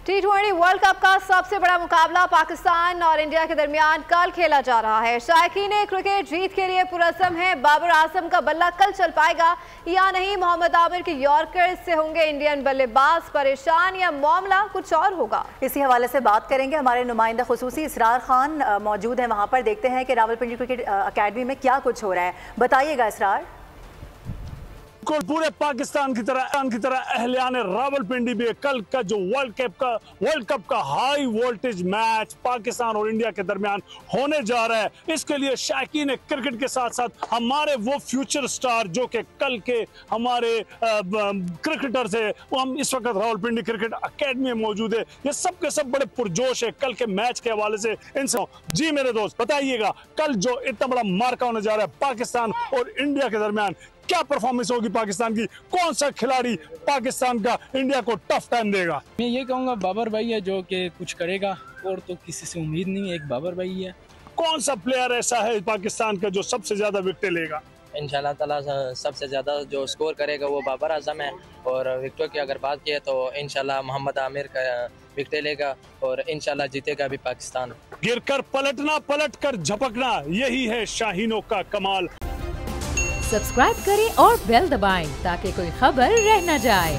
T20 world cup का सबसे बड़ा मुकाबला पाकिस्तान और इंडिया के दरमियान कल खेला जा रहा है। शायकीन क्रिकेट जीत के लिए पुरअज़म है। बाबर आजम का बल्ला कल चल पाएगा या नहीं? मोहम्मद आमिर के यॉर्कर से होंगे इंडियन बल्लेबाज परेशान या मामला कुछ और होगा? इसी हवाले से बात करेंगे। हमारे नुमाइंदा खुसूसी इसरार खान मौजूद हैं वहाँ पर। देखते हैं कि रावलपिंडी क्रिकेट अकेडमी में क्या कुछ हो रहा है। बताइएगा इसरार। पूरे पाकिस्तान की तरह अहलियाने रावलपिंडी में कल का जो वर्ल्ड कप का हाई वोल्टेज मैच पाकिस्तान और इंडिया के दरमियान होने जा रहा है, इसके लिए शायकीन क्रिकेट के साथ साथ हमारे वो फ्यूचर स्टार जो कि कल के हमारे क्रिकेटर्स है, वो हम इस वक्त रावलपिंडी क्रिकेट अकेडमी में मौजूद है। ये सब के सब बड़े पुरजोश है कल के मैच के हवाले से। इनसे जी मेरे दोस्त बताइएगा, कल जो इतना बड़ा मार्का होने जा रहा है पाकिस्तान और इंडिया के दरमियान, क्या परफॉर्मेंस होगी पाकिस्तान की? कौन सा खिलाड़ी पाकिस्तान का इंडिया को टफ टाइम देगा? मैं ये कहूँगा बाबर भाई है जो कि कुछ करेगा, और तो किसी से उम्मीद नहीं है, एक बाबर भाई है। कौन सा प्लेयर ऐसा है पाकिस्तान का जो सबसे ज्यादा विकेट लेगा? इंशाल्लाह ताला सबसे ज़्यादा जो स्कोर करेगा वो बाबर आजम है, और विकेटों की अगर बात की तो इंशाल्लाह मोहम्मद आमिर का विकेट लेगा और इंशाल्लाह जीतेगा भी पाकिस्तान। गिरकर पलटना, पलट कर झपकना, यही है शाहीनों का कमाल। सब्सक्राइब करें और बेल दबाएं ताकि कोई खबर रह न जाए।